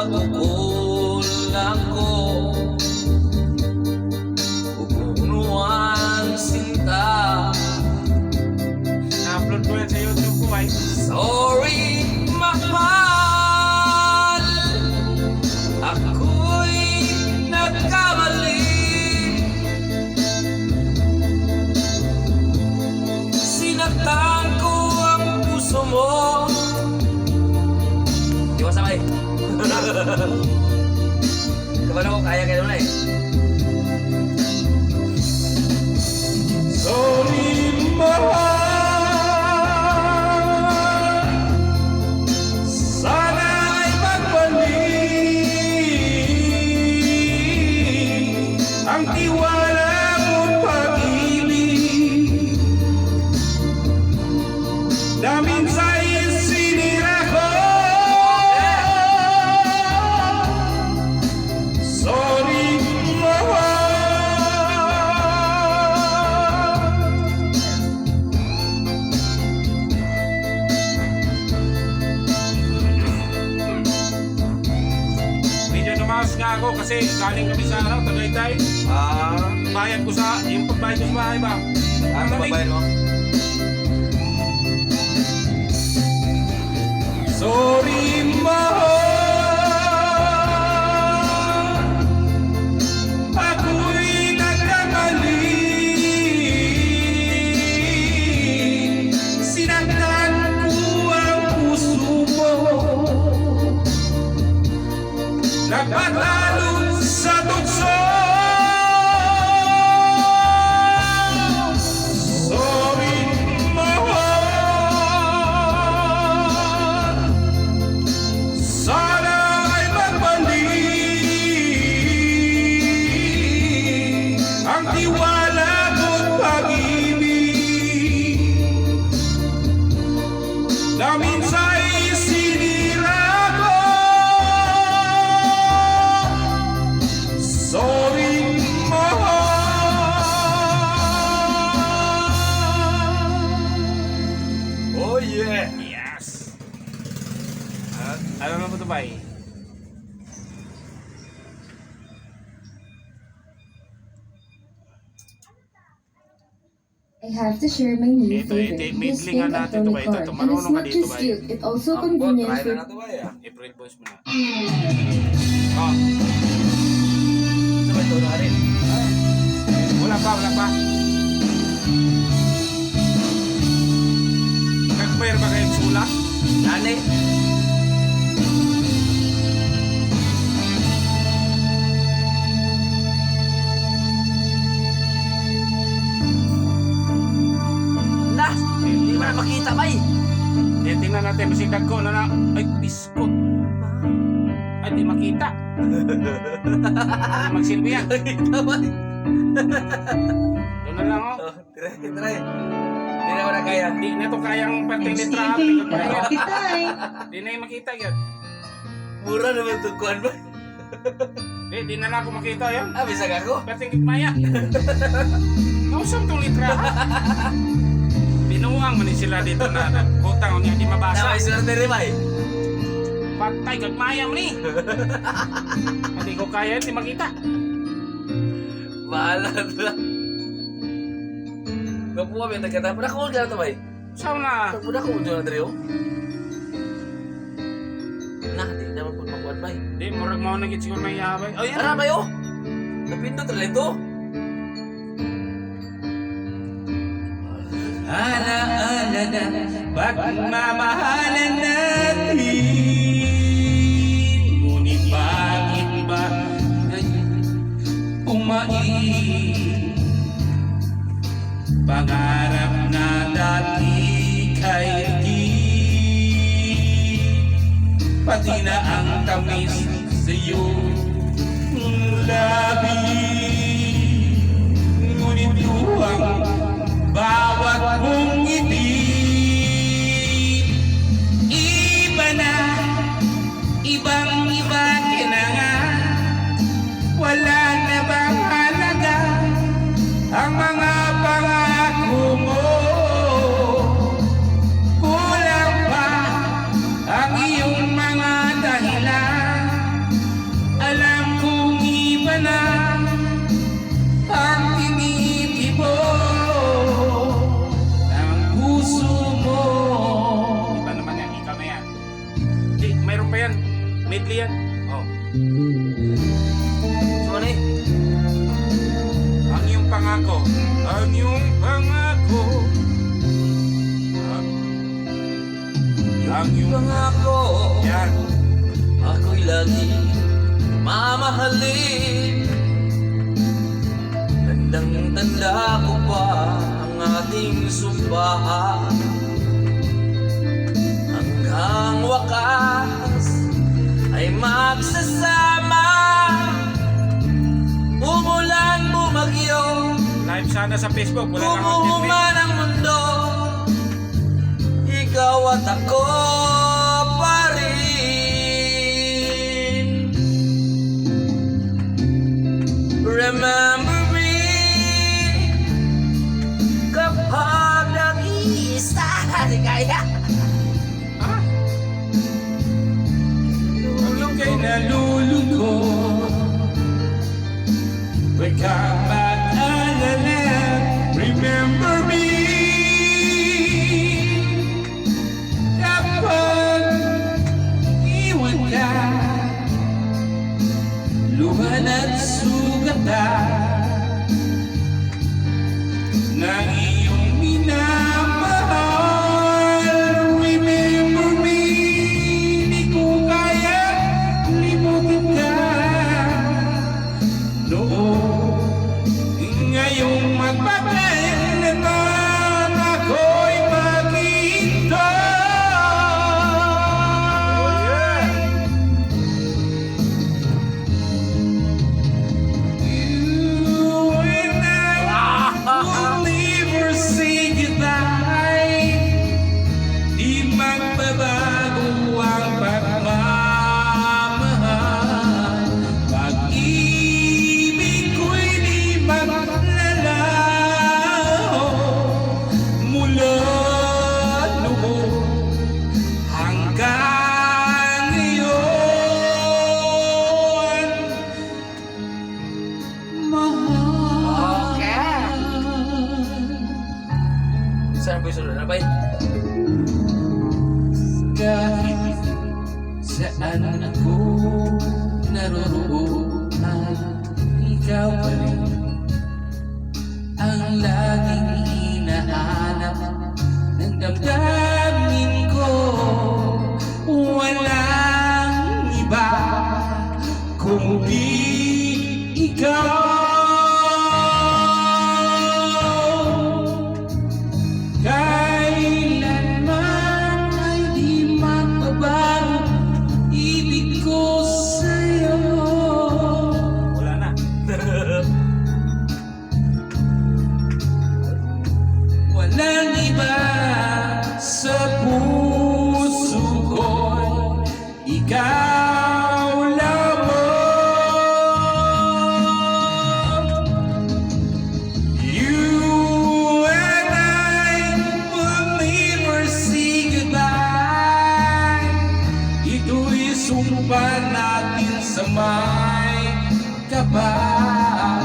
pagkukulang ko, pupunuan sinta. Na-upload ko yan sa YouTube ko ay. Sorry, mahal, ako'y nagkamali. Sinaktan ko ang puso mo. Di ba sabay? Kapan ako kaya kayo na eh. Sorry, mahal. Sana'y magbalik ang tiwala mo't pag-ibig na minsa'y sinira ko. Sorry, mahal. Medyo tumakas nga ako kasi galing kami sa Tagaytay. Bayad ko sa, yung pagbayad ko sa bahay ba? Ano ba ba mo? Sorry, mahal, ako'y nagkamali. Sinaktan ko ang puso mo, nagpatalo sa tukso. Sorry, mahal, sana ay magbalik ang tiwala ko't pag-ibig na minsa'y sinira ko. Sorry, mahal. Oh yeah! Yes! Ano na ba ito ba eh? I have to share my new Ito, favorite, middling this pink nga natin to ba? atomic Ito, card. And it's marunong ka not dito just ba? cute, it also Try convenient na for na ito ba ya? I-print voice mo na. Oh. Sabay ito na rin. Wala pa. Nag-fire ba kayong sulat? Nani? Nah! Hindi mo na makita ba eh? Eh, tingnan natin, masidag ko na ay, biskot. Ay, di makita. Ay, magsilbi yan. Makita ba eh? Doon na lang, oh. Oh, try. Hindi na ko na kaya. Di na to kayang perting letra. Di na yung makita yan. Mura naman ito kuhan ba? Di na lang ako makita yan. Ah, bisag ako. Perting gitmaya. Nausap tong letra. Binuang man sila dito na butang niya di mabasa. Sama isulat na rin ba eh? Patay, gagmaya mo ni. Hindi ko kaya, hindi makita. Bahala na. Kapuha may nagkata. Puna ko ka na ito ba eh? Saan na? Puna ko dyan na rin oh. Nah, di naman po makuhan ba eh? Di, murag mo nagit siguro may yabay. Oh, yan. Ano ba yun? Napindot rin ito. Ala-ala na pagmamahalan natin. Ngunit bakit ba umain? Pangarap na dati kay pati na ang tamis sa iyong labi. Ngunit luwang bawat mong ngiti, iba na, ibang-iba ka na nga. Wala na bang halaga ang mga pangako mo? Kulang pa ang iyong mga dahilan Medley yan. Oh. So ano eh? Ang iyong pangako. Ang iyong pangako. Ang iyong Pangako, yan. ako'y lagi mamahalin. Tandang-tanda ko pa ang ating sumpaan. Hanggang wakas ay magsasama. Umulan, bumagyo, Live sana sa Facebook. Wala na akong bumuhong TV. man ang mundo, ikaw at ako pa rin. Remember me kapag nag-iisa. Di kaya. Ha? Ang kay nalulungkot. Huwag kang mag-alala. Remember me. Kapag iwan ka, luhan at sugatan ng iyong minamahal. Remember me. Di ko kaya limutin ka. Noon, ngayong magpapailaman ako'y maghihintay. You and I will never say goodbye. Di magbabago ang pagmamahal. Pag-ibig ko'y di maglalaho. Mula noon hanggang ngayon, mahal. Saan ba yung sunod? Ano ba yun? Kahit saan ako naroroon, ikaw pa rin ang laging hinahanap ng damdamin ko. Walang iba kundi ikaw. Kailanman ay di magbabago ibig ko sa'yo. Wala na. Walang iba sa puso ko'y ikaw lamang. You and I will never say goodbye. Ito'y sumpa natin sa may kapal.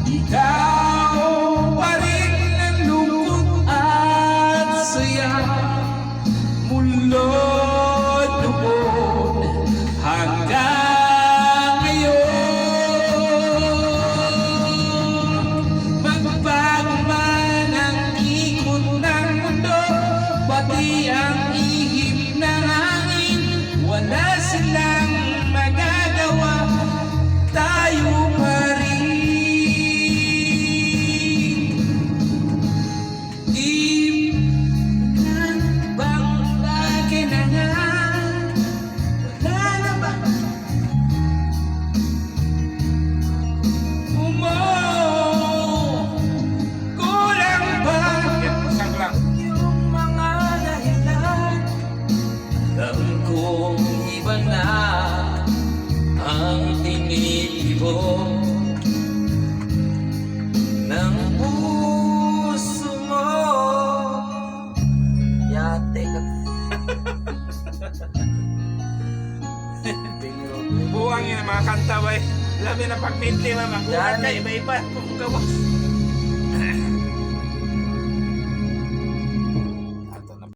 Ikaw pa rin ang lungkot at saya. Mula noon hanggang ngayon, magbago man ang ikot ng mundo, pati ang ihip ng hangin, wala silang magagawa, tayo pa rin. Di bang bagay na nga, wala na ba? Kulang ba? Yung mga dahilan, alam kong iba na ang tinitibok ng puso mo. Yate ka. Buwang yun ang mga kanta ba eh. Labi na pagpinti mama. Kulang ka, iba-iba. Kung gawas.